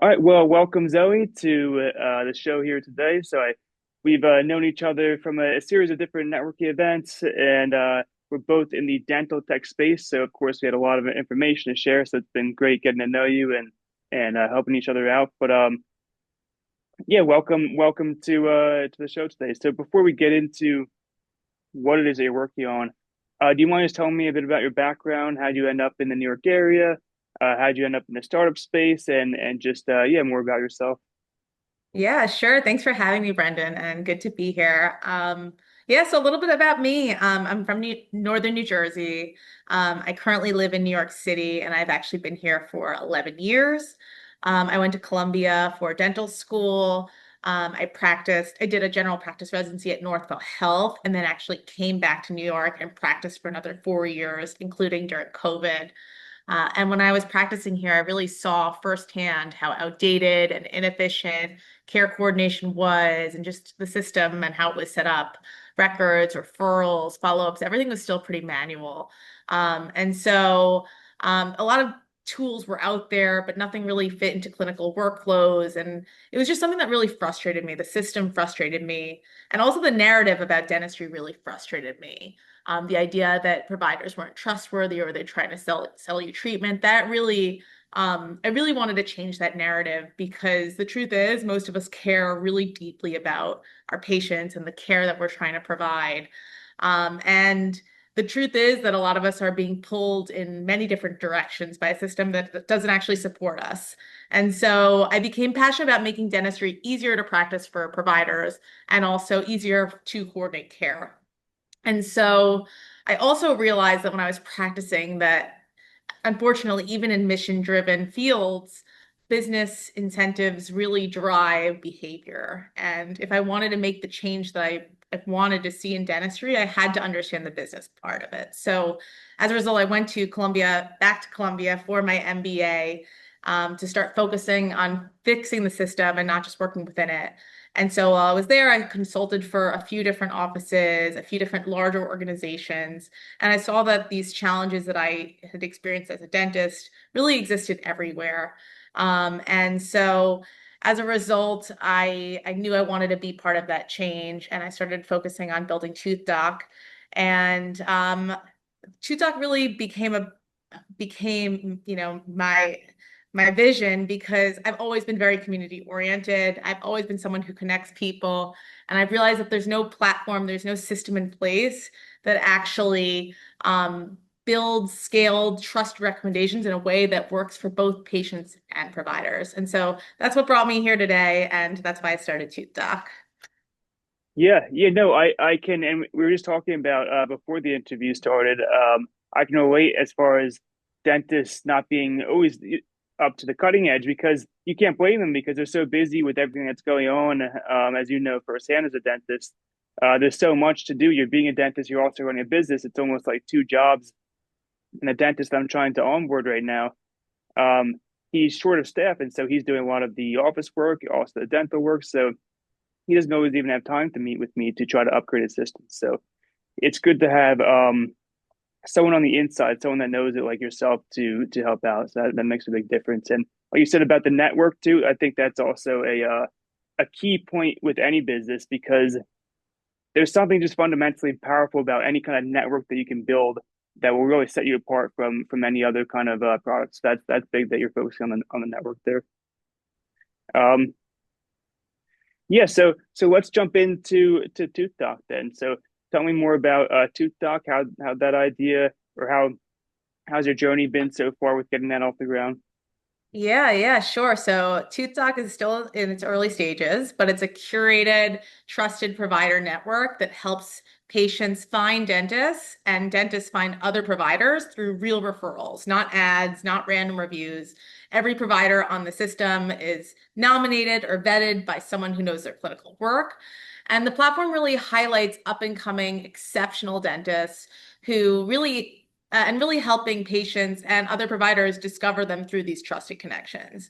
All right, well, welcome Zoe to the show here today. We've known each other from a series of different networking events, and we're both in the dental tech space. So, of course, we had a lot of information to share. So it's been great getting to know you and helping each other out. But yeah, welcome to the show today. So, before we get into what it is that you're working on, do you mind just telling me a bit about your background? How'd you end up in the New York area? How'd you end up in the startup space, and just yeah, more about yourself? Yeah, sure. Thanks for having me, Brendan, and good to be here. Yeah, so a little bit about me. I'm from Northern New Jersey. I currently live in New York City, and I've actually been here for 11 years. I went to Columbia for dental school. I did a general practice residency at Northwell Health, and then actually came back to New York and practiced for another 4 years, including during COVID. And when I was practicing here, I really saw firsthand how outdated and inefficient care coordination was, and just the system and how it was set up. Records, referrals, follow-ups, everything was still pretty manual. A lot of tools were out there, but nothing really fit into clinical workflows. And it was just something that really frustrated me. The system frustrated me. And also the narrative about dentistry really frustrated me. The idea that providers weren't trustworthy or they're trying to sell you treatment, I really wanted to change that narrative because the truth is most of us care really deeply about our patients and the care that we're trying to provide. And the truth is that a lot of us are being pulled in many different directions by a system that doesn't actually support us. And so I became passionate about making dentistry easier to practice for providers and also easier to coordinate care. And so I also realized that when I was practicing that unfortunately, even in mission-driven fields, business incentives really drive behavior. And if I wanted to make the change that I wanted to see in dentistry, I had to understand the business part of it. So as a result, I went to Columbia, back to Columbia for my MBA, to start focusing on fixing the system and not just working within it. And so while I was there, I consulted for a few different offices, a few different larger organizations, and I saw that these challenges that I had experienced as a dentist really existed everywhere. And so as a result, I knew I wanted to be part of that change, and I started focusing on building ToothDoc. And TootDoc really became, my vision because I've always been very community oriented. I've always been someone who connects people. And I've realized that there's no platform, there's no system in place that actually builds scaled trust recommendations in a way that works for both patients and providers. And so that's what brought me here today. And that's why I started ToothDoc. Yeah, no, I can, and we were just talking about before the interview started. I can relate as far as dentists not being always up to the cutting edge because you can't blame them because they're so busy with everything that's going on. As you know firsthand as a dentist, there's so much to do. You're being a dentist, you're also running a business. It's almost like two jobs. And the dentist I'm trying to onboard right now, um, he's short of staff, and so he's doing a lot of the office work, also the dental work. So he doesn't always even have time to meet with me to try to upgrade his system. So it's good to have someone on the inside, someone that knows it like yourself to help out. So that makes a big difference. And like you said about the network too, I think that's also a key point with any business because there's something just fundamentally powerful about any kind of network that you can build that will really set you apart from any other kind of products. That's big that you're focusing on the network there. Um, Yeah, so let's jump into to ToothDoc then. So tell me more about ToothDoc, how that idea or how's your journey been so far with getting that off the ground? Yeah, sure. So ToothDoc is still in its early stages, but it's a curated, trusted provider network that helps patients find dentists and dentists find other providers through real referrals, not ads, not random reviews. Every provider on the system is nominated or vetted by someone who knows their clinical work. And the platform really highlights up and coming exceptional dentists who really helping patients and other providers discover them through these trusted connections.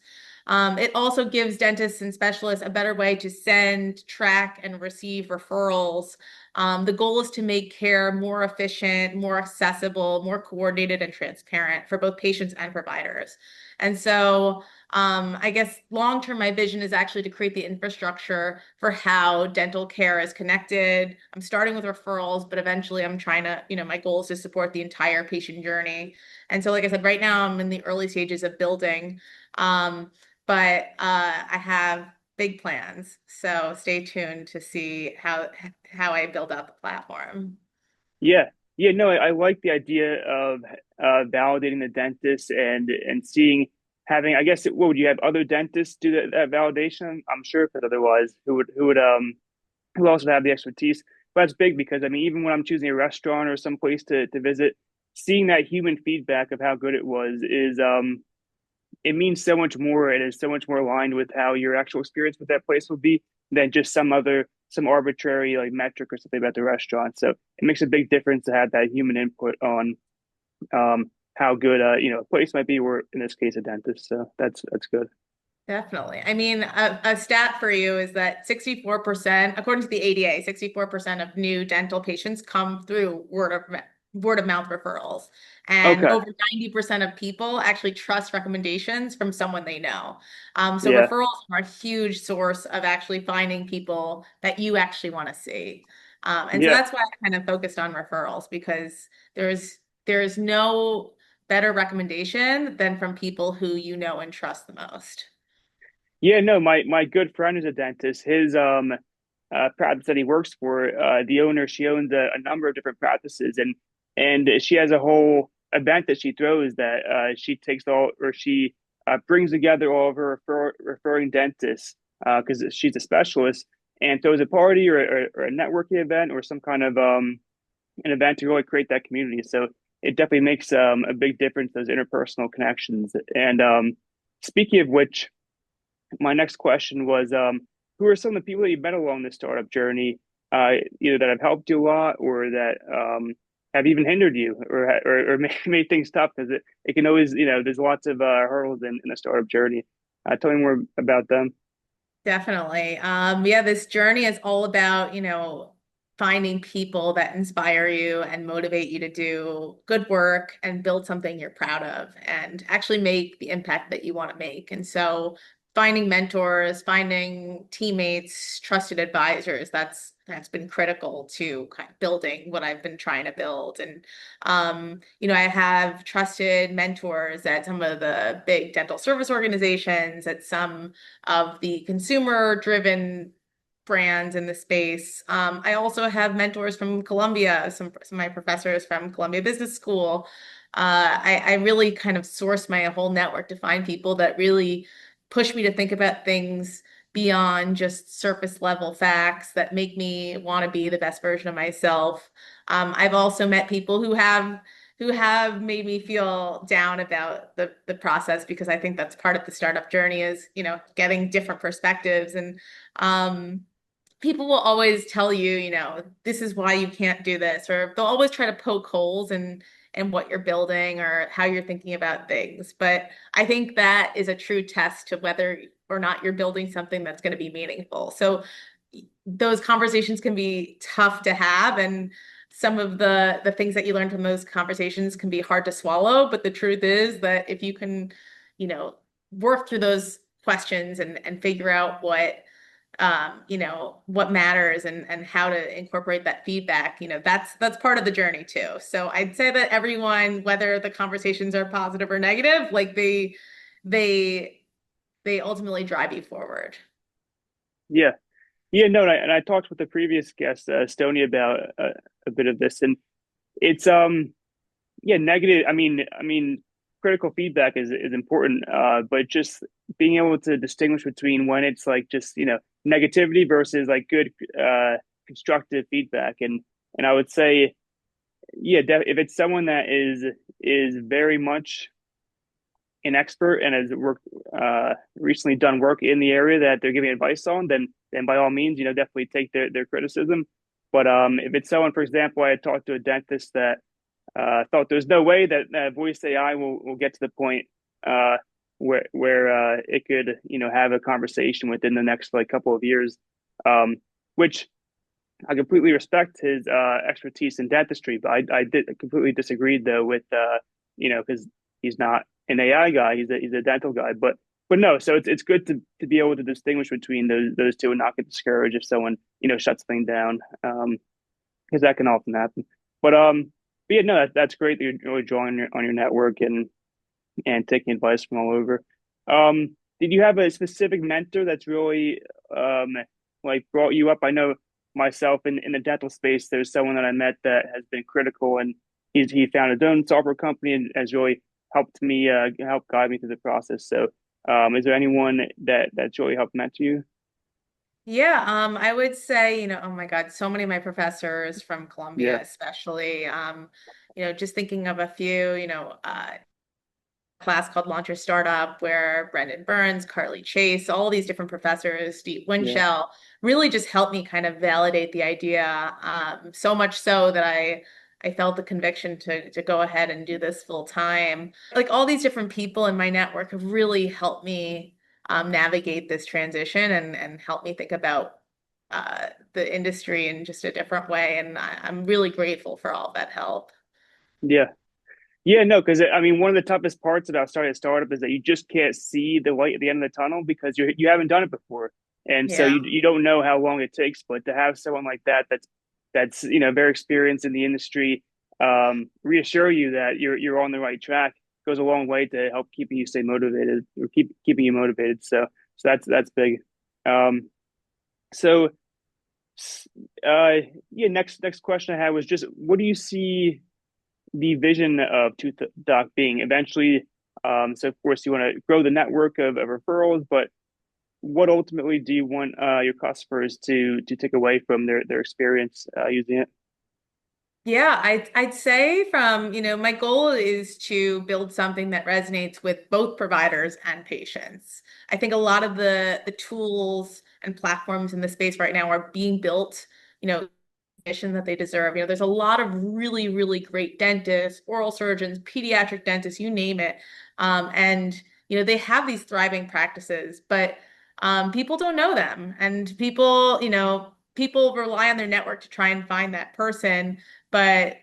It also gives dentists and specialists a better way to send, track, and receive referrals The goal is to make care more efficient, more accessible, more coordinated and transparent for both patients and providers. And so I guess long term, my vision is actually to create the infrastructure for how dental care is connected. I'm starting with referrals, but eventually I'm trying to, my goal is to support the entire patient journey. And so, like I said, right now I'm in the early stages of building, but I have big plans. So stay tuned to see how I build out the platform. Yeah. Yeah, no, I like the idea of validating the dentist and seeing having, I guess, what would you have other dentists do that validation? I'm sure, because otherwise, who else would have the expertise? But that's big because I mean, even when I'm choosing a restaurant or some place to visit, seeing that human feedback of how good it was is it means so much more. It is so much more aligned with how your actual experience with that place will be than just some arbitrary like metric or something about the restaurant. So it makes a big difference to have that human input on how good a place might be, or in this case a dentist. So that's good. Definitely. I mean, a stat for you is that 64%, according to the ADA, 64% of new dental patients come through word of mouth referrals. And Okay. over 90% of people actually trust recommendations from someone they know. So Yeah. referrals are a huge source of actually finding people that you actually want to see. And so Yeah. that's why I kind of focused on referrals because there's no better recommendation than from people who you know and trust the most. Yeah, no, my good friend is a dentist. His practice that he works for, the owner, she owns a number of different practices, and she has a whole event that she throws that she takes all or she brings together all of her referring dentists because she's a specialist and throws a party or a networking event or some kind of an event to really create that community. So it definitely makes a big difference, those interpersonal connections. And speaking of which, my next question was, who are some of the people that you've met along this startup journey, either that have helped you a lot or that have even hindered you or made things tough? Because it can always, there's lots of hurdles in the startup journey. Tell me more about them. Definitely. Yeah, this journey is all about, finding people that inspire you and motivate you to do good work and build something you're proud of and actually make the impact that you want to make. And so finding mentors, finding teammates, trusted advisors, that's been critical to kind of building what I've been trying to build. And I have trusted mentors at some of the big dental service organizations, at some of the consumer driven brands in the space. I also have mentors from Columbia, some of my professors from Columbia Business School. I really kind of source my whole network to find people that really push me to think about things beyond just surface level facts that make me want to be the best version of myself. I've also met people who have made me feel down about the process because I think that's part of the startup journey is, getting different perspectives. And people will always tell you, this is why you can't do this, or they'll always try to poke holes in what you're building or how you're thinking about things. But I think that is a true test to whether or not you're building something that's going to be meaningful. So those conversations can be tough to have, and some of the things that you learn from those conversations can be hard to swallow. But the truth is that if you can, work through those questions and figure out what matters and how to incorporate that feedback, that's part of the journey too. So I'd say that everyone, whether the conversations are positive or negative, like they they ultimately drive you forward. Yeah, yeah, no, and I talked with the previous guest, Stony, about a bit of this, and it's yeah, negative. I mean, critical feedback is important, but just being able to distinguish between when it's like just negativity versus like good constructive feedback, and I would say, yeah, if it's someone that is very much an expert and has worked recently done work in the area that they're giving advice on, then by all means, definitely take their criticism. But if it's someone, for example, I had talked to a dentist that thought there's no way that voice AI will get to the point where it could have a conversation within the next like couple of years, which I completely respect his expertise in dentistry, but I did completely disagreed though with because he's not an AI guy, he's a dental guy. But no, so it's good to be able to distinguish between those two and not get discouraged if someone shuts things down, because that can often happen. But yeah, no, that's great that you're really drawing on your network and taking advice from all over. Did you have a specific mentor that's really um like brought you up? I know myself in the dental space, there's someone that I met that has been critical, and he found his own software company and has really helped me help guide me through the process. So, is there anyone that's really helped mentor you? Yeah, I would say, oh my God, so many of my professors from Yeah, Columbia, especially, just thinking of a few, class called Launch Your Startup, where Brendan Burns, Carly Chase, all these different professors, Steve yeah, Winchell, really just helped me kind of validate the idea. So much so that I felt the conviction to go ahead and do this full time. Like all these different people in my network have really helped me navigate this transition and help me think about the industry in just a different way. And I'm really grateful for all that help. yeah. Yeah, no, because I mean, one of the toughest parts about starting a startup is that you just can't see the light at the end of the tunnel because you haven't done it before, and so Yeah. you don't know how long it takes. But to have someone like that that's very experienced in the industry, reassure you that you're on the right track goes a long way to help keeping you stay motivated or keeping you motivated. So that's big. Um, so yeah, next question I had was just what do you see the vision of ToothDoc being eventually? So of course you want to grow the network of referrals, but what ultimately do you want your customers to take away from their experience using it? Yeah, I'd say from, my goal is to build something that resonates with both providers and patients. I think a lot of the tools and platforms in the space right now are being built, mission that they deserve. There's a lot of really, really great dentists, oral surgeons, pediatric dentists, you name it. And they have these thriving practices, but people don't know them. And people rely on their network to try and find that person, but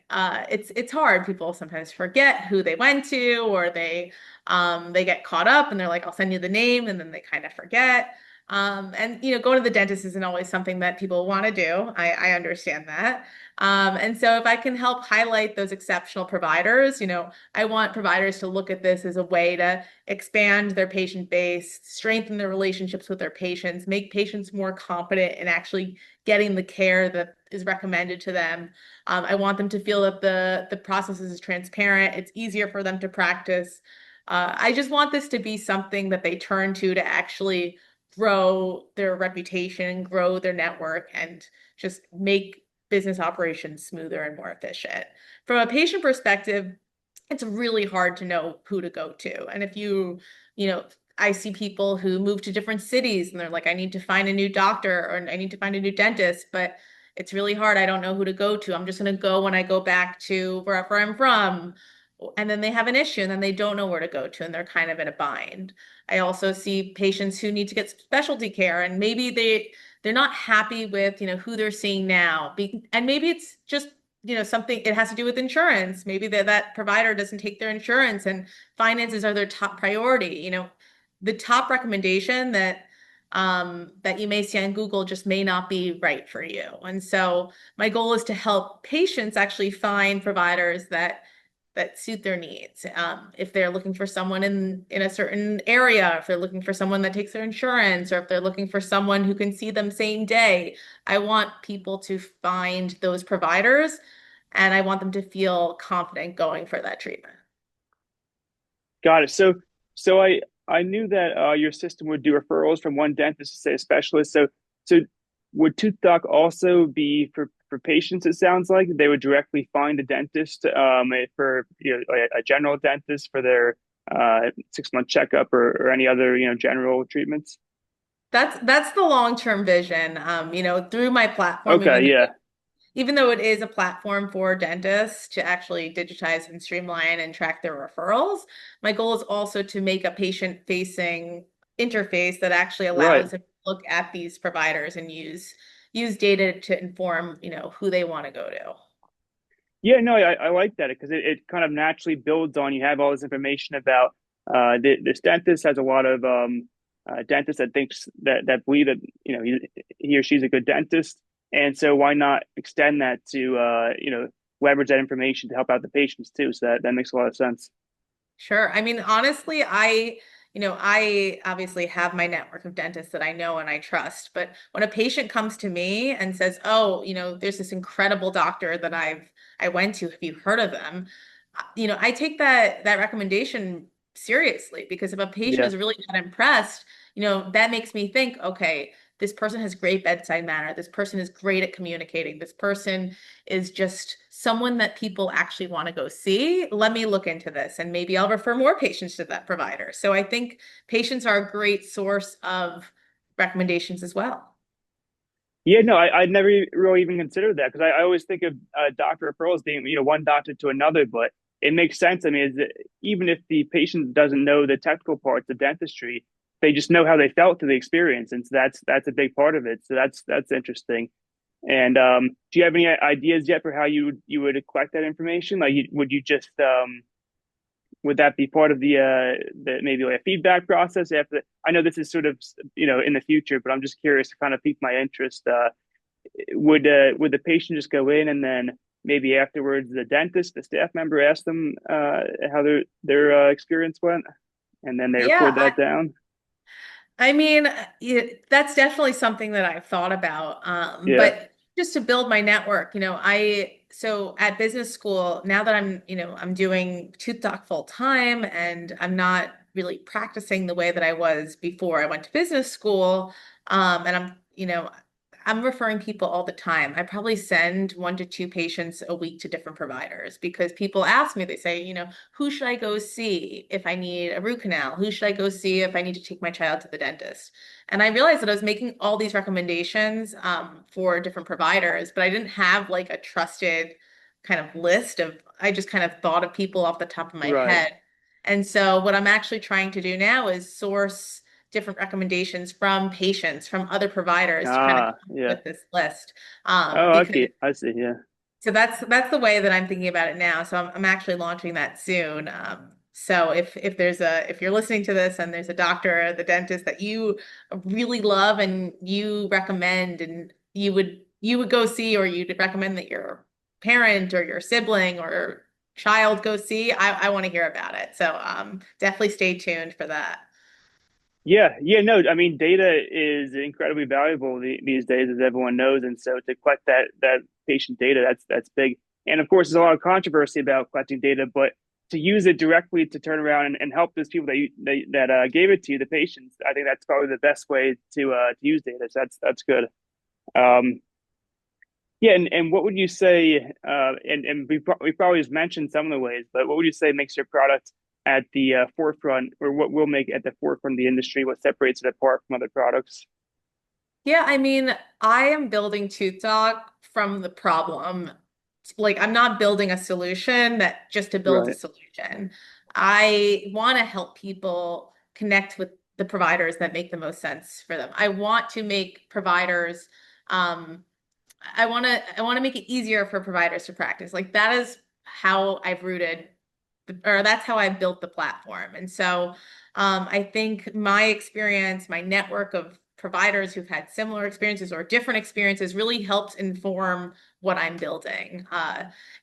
it's hard. People sometimes forget who they went to, or they get caught up and they're like, I'll send you the name, and then they kind of forget. And going to the dentist isn't always something that people want to do. I understand that. And so if I can help highlight those exceptional providers, I want providers to look at this as a way to expand their patient base, strengthen their relationships with their patients, make patients more competent in actually getting the care that is recommended to them. I want them to feel that the process is transparent. It's easier for them to practice. I just want this to be something that they turn to actually grow their reputation, grow their network, and just make business operations smoother and more efficient. From a patient perspective, it's really hard to know who to go to. And if you know, I see people who move to different cities and they're like, I need to find a new doctor or I need to find a new dentist, but it's really hard. I don't know who to go to. I'm just going to go when I go back to wherever I'm from. And then they have an issue and then they don't know where to go to and they're kind of in a bind. I also see patients who need to get specialty care and maybe they're not happy with, who they're seeing now. And maybe it's just, something it has to do with insurance. Maybe that provider doesn't take their insurance and finances are their top priority. The top recommendation that you may see on Google just may not be right for you. And so my goal is to help patients actually find providers that suit their needs. If they're looking for someone in a certain area, if they're looking for someone that takes their insurance, or if they're looking for someone who can see them same day, I want people to find those providers and I want them to feel confident going for that treatment. Got it. So I knew that your system would do referrals from one dentist to say a specialist. So would ToothDoc also be for patients? It sounds like they would directly find a dentist for a general dentist for their 6 month checkup or any other general treatments. That's the long-term vision. Through my platform, Okay, yeah, even though it is a platform for dentists to actually digitize and streamline and track their referrals, my goal is also to make a patient-facing interface that actually right. allows them to look at these providers and use data to inform, who they want to go to. Yeah, no, I like that because it kind of naturally builds on you have all this information about this dentist has a lot of dentists that thinks that believe that he or she's a good dentist, and so why not extend that to leverage that information to help out the patients too? So that makes a lot of sense. Sure. I mean, honestly, I obviously have my network of dentists that I know and I trust, but when a patient comes to me and says, "Oh, there's this incredible doctor that I went to. Have you heard of them?" I take that recommendation seriously because if a patient Yeah, is really not impressed, that makes me think, okay, this person has great bedside manner. This person is great at communicating. This person is just someone that people actually want to go see. Let me look into this and maybe I'll refer more patients to that provider. So I think patients are a great source of recommendations as well. yeah, no, I'd never really even considered that because I always think of doctor referrals being one doctor to another, but it makes sense. I mean, even if the patient doesn't know the technical parts of dentistry, they just know how they felt through the experience, and so that's a big part of it. So that's interesting. And do you have any ideas yet for how you would collect that information? Like, would you just would that be part of the maybe like a feedback process after? I know this is sort of in the future, but I'm just curious to kind of pique my interest. Would the patient just go in and then maybe afterwards the dentist, the staff member, ask them how their experience went, and then they record Yeah, that down? I mean, that's definitely something that I've thought about. Yeah, But just to build my network, so at business school, now that I'm doing ToothDoc full time and I'm not really practicing the way that I was before I went to business school, and I'm referring people all the time. I probably send 1 to 2 patients a week to different providers because people ask me, they say, who should I go see if I need a root canal? Who should I go see if I need to take my child to the dentist? And I realized that I was making all these recommendations for different providers, but I didn't have like a trusted kind of list of, I just kind of thought of people off the top of my right. head. And so what I'm actually trying to do now is source different recommendations from patients, from other providers to kind of Ah, come up yeah. with this list. Oh, Because okay. I see. Yeah. so that's the way that I'm thinking about it now. So I'm actually launching that soon. So if you're listening to this and there's a doctor or the dentist that you really love and you recommend and you would go see or you'd recommend that your parent or your sibling or child go see, I want to hear about it. So definitely stay tuned for that. Yeah, yeah, no, I mean, data is incredibly valuable these days, as everyone knows, and so to collect that patient data, that's big. And of course, there's a lot of controversy about collecting data, but to use it directly to turn around and help those people that gave it to you, the patients, I think that's probably the best way to use data. So that's good. Um, yeah, and what would you say? And we probably just mentioned some of the ways, but what would you say makes your product at the forefront, or what will make it at the forefront of the industry? What separates it apart from other products? Yeah, I mean, I am building ToothDoc from the problem. Like, I'm not building a solution that just to build a Right. solution. I want to help people connect with the providers that make the most sense for them. I want to make providers, I want to make it easier for providers to practice. Like that is how I've rooted or that's how I built the platform. And so I think my experience, my network of providers who've had similar experiences or different experiences really helps inform what I'm building.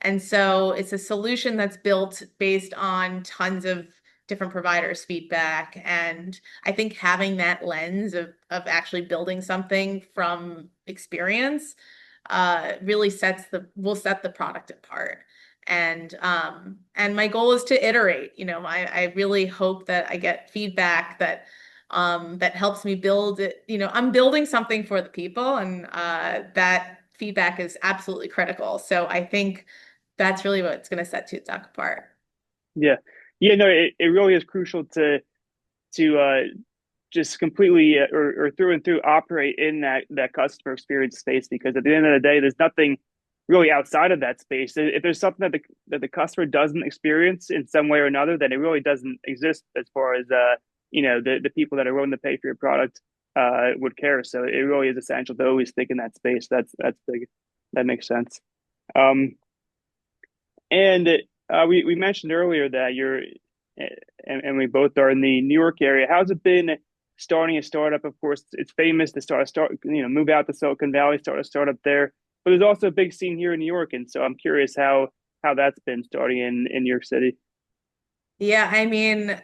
And so it's a solution that's built based on tons of different providers' feedback. And I think having that lens of actually building something from experience really will set the product apart. And my goal is to iterate. I really hope that I get feedback that helps me build it. I'm building something for the people, and that feedback is absolutely critical. So I think that's really what's going to set ToothDoc apart. Yeah. Yeah. No, it really is crucial to just completely or through and through operate in that customer experience space because at the end of the day, there's nothing really outside of that space. If there's something that the customer doesn't experience in some way or another, then it really doesn't exist as far as the people that are willing to pay for your product. would care. So it really is essential to always think in that space. That's big. That makes sense. Um, and we mentioned earlier that and we both are in the New York area. How's it been starting a startup? Of course, it's famous to move out to Silicon Valley, start a startup there. But there's also a big scene here in New York, and so I'm curious how that's been starting in New York City. Yeah, I mean,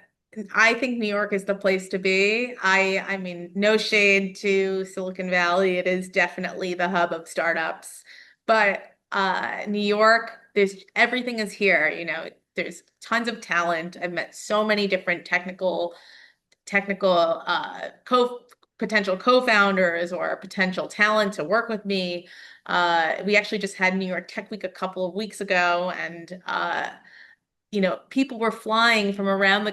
I think New York is the place to be. I mean, no shade to Silicon Valley. It is definitely the hub of startups. But New York, there's everything is here, There's tons of talent. I've met so many different technical co potential co-founders or potential talent to work with me. We actually just had New York Tech Week a couple of weeks ago, and people were flying from around the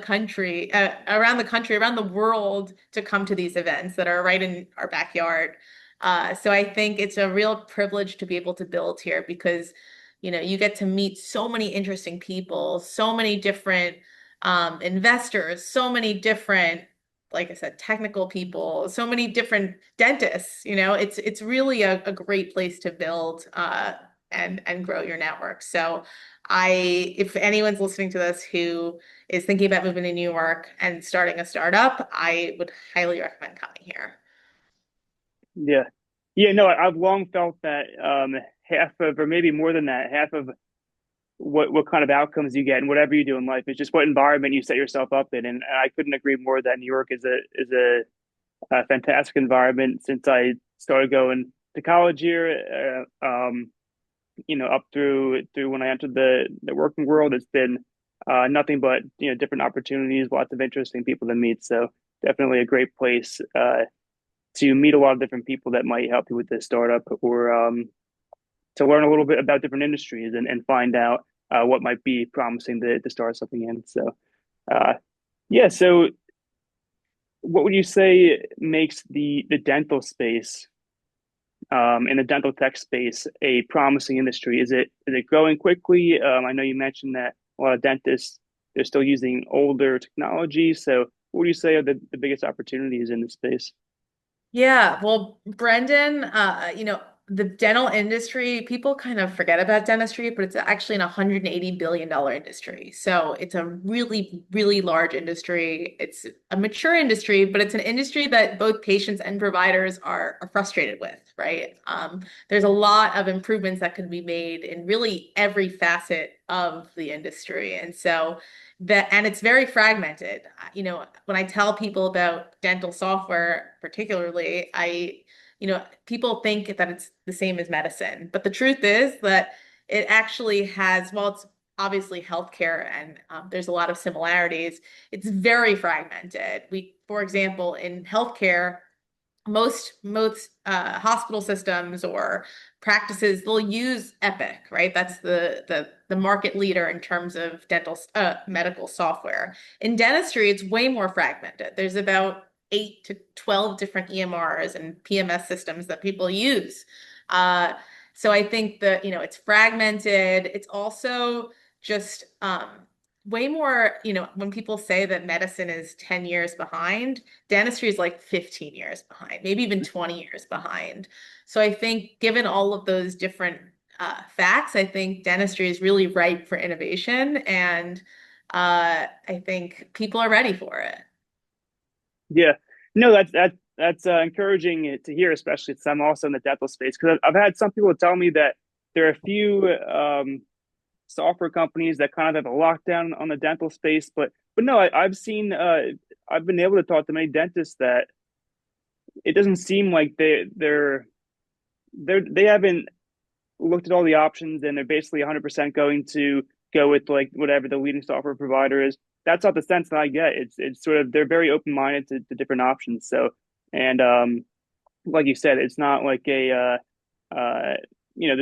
world to come to these events that are right in our backyard. So I think it's a real privilege to be able to build here because, you get to meet so many interesting people, so many different investors, so many different, like I said, technical people, so many different dentists. It's really a great place to build and grow your network. So if anyone's listening to this who is thinking about moving to New York and starting a startup, I would highly recommend coming here. Yeah. Yeah, no, I've long felt that half of, or maybe more than that, half of what kind of outcomes you get and whatever you do in life is just what environment you set yourself up in. And I couldn't agree more that New York is a fantastic environment since I started going to college here. Up through when I entered the working world, it's been nothing but different opportunities, lots of interesting people to meet. So definitely a great place to meet a lot of different people that might help you with this startup or to learn a little bit about different industries and find out what might be promising to start something in. So, uh, yeah. So, what would you say makes the dental space in the dental tech space a promising industry? Is it growing quickly? I know you mentioned that a lot of dentists they're still using older technology. So, what would you say are the biggest opportunities in this space? Yeah, well, Brendan, the dental industry, people kind of forget about dentistry, but it's actually an $180 billion industry. So it's a really, really large industry. It's a mature industry, but it's an industry that both patients and providers are frustrated with, right? There's a lot of improvements that can be made in really every facet of the industry. And it's very fragmented. When I tell people about dental software, particularly, people think that it's the same as medicine. But the truth is that it actually has, while it's obviously healthcare and there's a lot of similarities, it's very fragmented. For example, in healthcare, most hospital systems or practices they'll use Epic, right? That's the market leader in terms of dental medical software. In dentistry, it's way more fragmented. There's about 8 to 12 different EMRs and PMS systems that people use. Uh, so I think that it's fragmented. It's also just way more, when people say that medicine is 10 years behind, dentistry is like 15 years behind, maybe even 20 years behind. So I think given all of those different facts, I think dentistry is really ripe for innovation, and I think people are ready for it. Yeah, no, that's encouraging to hear, especially since I'm also in the dental space. Because I've had some people tell me that there are a few software companies that kind of have a lockdown on the dental space, but no, I've seen I've been able to talk to many dentists that it doesn't seem like they haven't looked at all the options and they're basically 100% going to go with like whatever the leading software provider is. That's not the sense that I get. It's sort of they're very open minded to different options. So and like you said, it's not like there's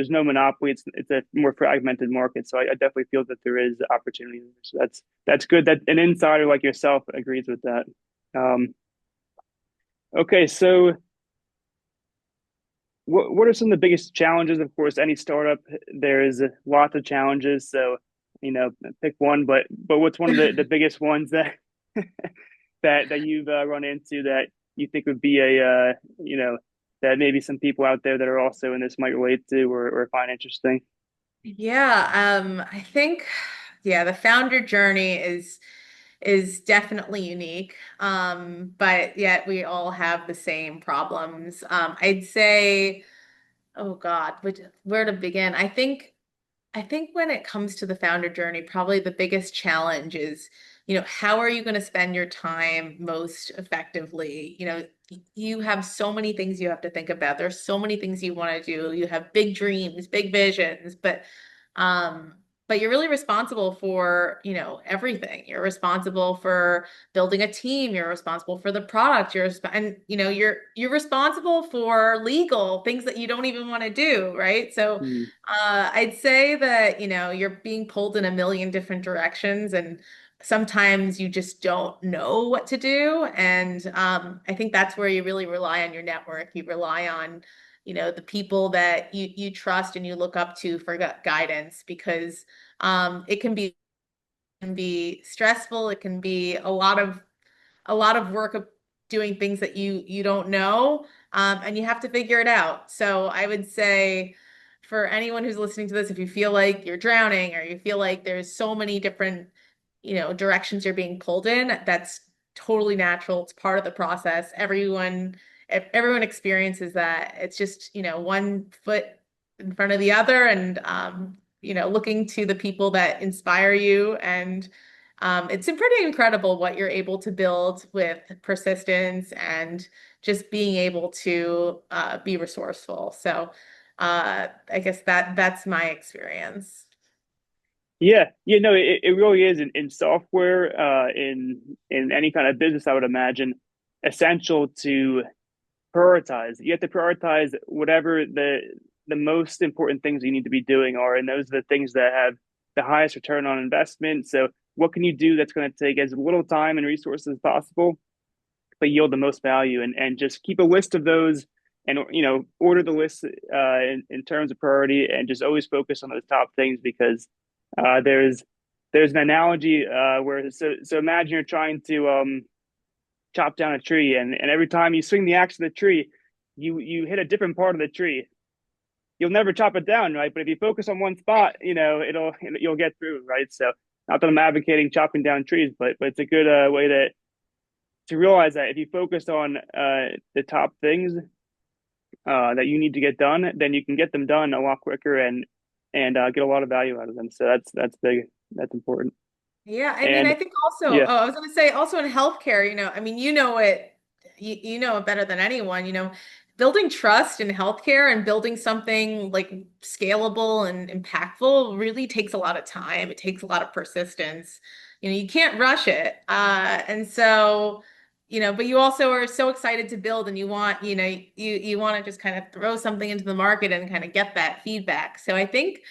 no monopoly. It's a more fragmented market. So I definitely feel that there is opportunity. So that's good that an insider like yourself agrees with that. Um, okay, so what are some of the biggest challenges? Of course, any startup there is lots of challenges. So pick one. But what's one of the biggest ones that that you've run into that you think would be that maybe some people out there that are also in this might relate to or find interesting? I think yeah, the founder journey is definitely unique. But yet we all have the same problems. I'd say, oh God, where to begin? I think when it comes to the founder journey, probably the biggest challenge is, how are you going to spend your time most effectively? You have so many things you have to think about. There's so many things you want to do. You have big dreams, big visions, um, but you're really responsible for, everything. You're responsible for building a team. You're responsible for the product. And you're responsible for legal things that you don't even want to do, right? So Hmm. I'd say that, you're being pulled in a million different directions, and sometimes you just don't know what to do. And I think that's where you really rely on your network. You rely on, the people that you trust and you look up to for guidance, because it can be stressful. It can be a lot of work of doing things that you don't know, and you have to figure it out. So I would say for anyone who's listening to this, if you feel like you're drowning or you feel like there's so many different, directions you're being pulled in, that's totally natural. It's part of the process. Everyone experiences that. It's just, one foot in front of the other, and looking to the people that inspire you. And it's pretty incredible what you're able to build with persistence and just being able to be resourceful. So I guess that's my experience. Yeah, no, it really is in software, in any kind of business, I would imagine, essential to prioritize. You have to prioritize whatever the most important things you need to be doing are, and those are the things that have the highest return on investment. So what can you do that's going to take as little time and resources as possible, but yield the most value, and just keep a list of those, and order the list in terms of priority, and just always focus on those top things, because there's an analogy where, so imagine you're trying to chop down a tree, and every time you swing the axe to the tree, you hit a different part of the tree. You'll never chop it down, right? But if you focus on one spot, you'll get through, right? So not that I'm advocating chopping down trees, but it's a good way to realize that if you focus on the top things that you need to get done, then you can get them done a lot quicker, and get a lot of value out of them. So that's big. That's important. Yeah, I mean, And I think also, yeah, oh, I was going to say also in healthcare, I mean, you know it better than anyone, building trust in healthcare and building something like scalable and impactful really takes a lot of time. It takes a lot of persistence. You can't rush it. And so, but you also are so excited to build, and you want to just kind of throw something into the market and kind of get that feedback. So I think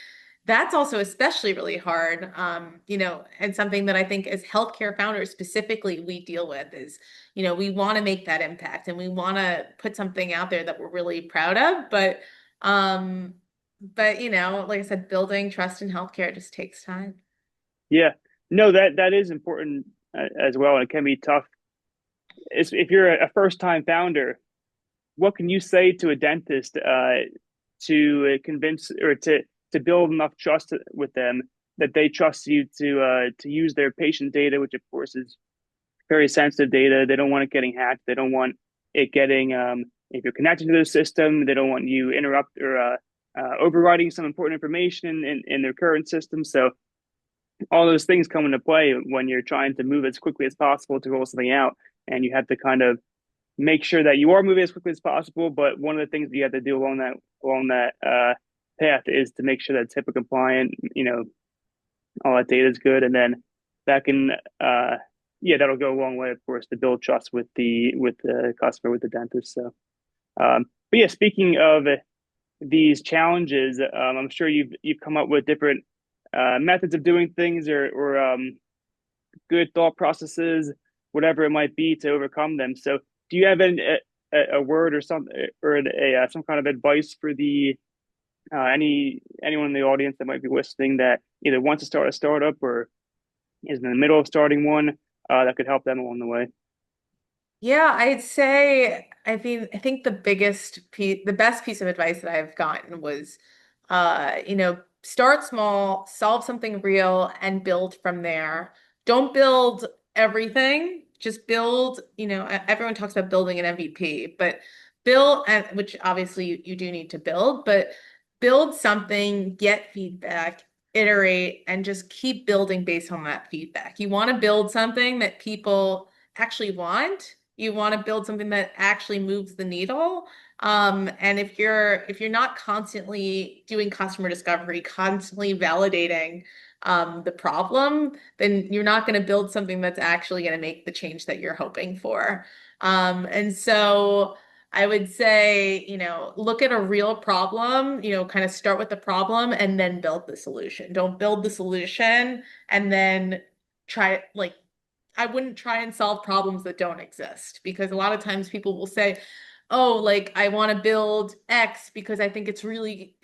that's also especially really hard, and something that I think as healthcare founders specifically we deal with is, we want to make that impact and we want to put something out there that we're really proud of. But like I said, building trust in healthcare just takes time. yeah, no, that is important as well. And it can be tough. If you're a first time founder, what can you say to a dentist to convince or to build enough trust with them that they trust you to use their patient data, which of course is very sensitive data. They don't want it getting hacked. They don't want it getting if you're connected to their system, they don't want you interrupt or overriding some important information in their current system. So all those things come into play when you're trying to move as quickly as possible to roll something out, and you have to kind of make sure that you are moving as quickly as possible. But one of the things that you have to do along that path is to make sure that it's HIPAA compliant. All that data is good, and then that can that'll go a long way, of course, to build trust with the customer, with the dentist. So, but yeah, speaking of these challenges, I'm sure you've come up with different methods of doing things, or good thought processes, whatever it might be, to overcome them. So, do you have a word or some kind of advice for the anyone in the audience that might be listening that either wants to start a startup or is in the middle of starting one, that could help them along the way? Yeah, I'd say, I think the best piece of advice that I've gotten was, start small, solve something real, and build from there. Don't build everything, just build, everyone talks about building an MVP, but which obviously you do need to build, but build something, get feedback, iterate, and just keep building based on that feedback. You want to build something that people actually want. You want to build something that actually moves the needle. And if you're not constantly doing customer discovery, constantly validating the problem, then you're not going to build something that's actually going to make the change that you're hoping for. And so I would say, look at a real problem, kind of start with the problem and then build the solution. Don't build the solution and then try like I wouldn't try and solve problems that don't exist because a lot of times people will say, "Oh, like I want to build X because I think it's really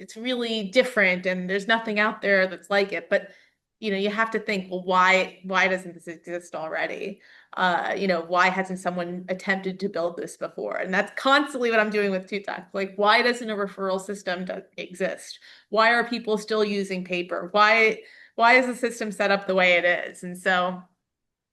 different and there's nothing out there that's like it." But you have to think, well, why doesn't this exist already? Why hasn't someone attempted to build this before? And that's constantly what I'm doing with TooToc. Like, why doesn't a referral system exist? Why are people still using paper? Why is the system set up the way it is? And so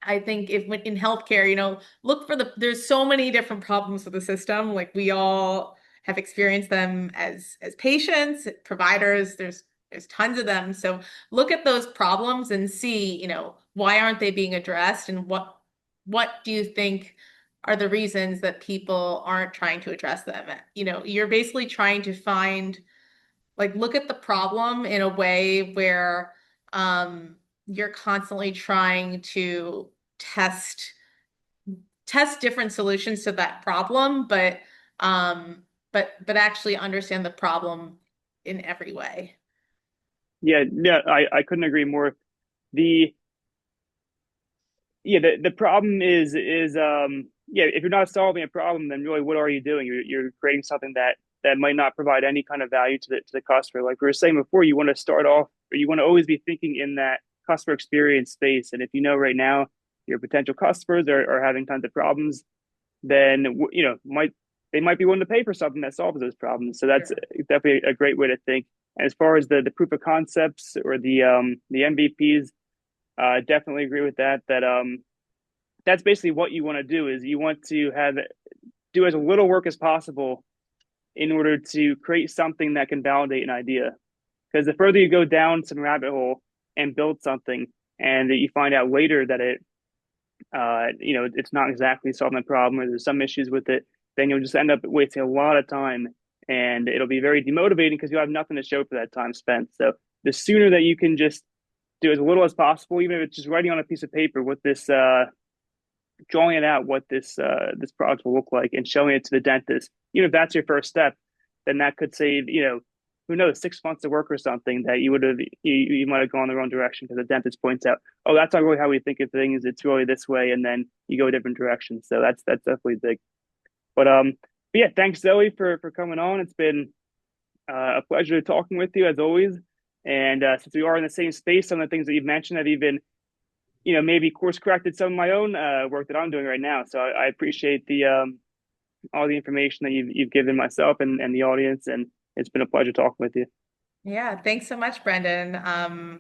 I think if in healthcare, look for there's so many different problems with the system. Like we all have experienced them as patients, providers, there's tons of them. So look at those problems and see, why aren't they being addressed and what do you think are the reasons that people aren't trying to address them? You're basically trying to find look at the problem in a way where you're constantly trying to test different solutions to that problem, but actually understand the problem in every way. Yeah, yeah, I couldn't agree more. The the problem is yeah, if you're not solving a problem, then really what are you doing? You're creating something that might not provide any kind of value to the customer. Like we were saying before, you want to start off, or you want to always be thinking in that customer experience space. And if you know right now your potential customers are having tons of problems, then might they might be willing to pay for something that solves those problems. So that's Sure. definitely a great way to think. And as far as the proof of concepts or the MVPs, definitely agree with that. That's basically what you want to do is you want to have do as little work as possible in order to create something that can validate an idea. Because the further you go down some rabbit hole and build something, and that you find out later that it's not exactly solving the problem, or there's some issues with it, then you'll just end up wasting a lot of time, and it'll be very demotivating because you'll have nothing to show for that time spent. So the sooner that you can just do as little as possible, even if it's just writing on a piece of paper what this drawing it out what this product will look like and showing it to the dentist. Even if that's your first step, then that could save who knows 6 months of work or something that you might have gone the wrong direction because the dentist points out, oh, that's not really how we think of things. It's really this way, and then you go a different direction. So that's definitely big. But yeah, thanks Zoe for coming on. It's been a pleasure talking with you as always. And since we are in the same space, some of the things that you've mentioned have even maybe course corrected some of my own work that I'm doing right now. So I appreciate the all the information that you've given myself and the audience, and it's been a pleasure talking with you. Yeah, thanks so much, Brendan.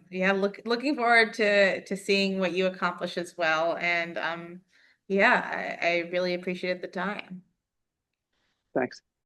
Yeah, looking forward to seeing what you accomplish as well. And yeah, I really appreciated the time. Thanks.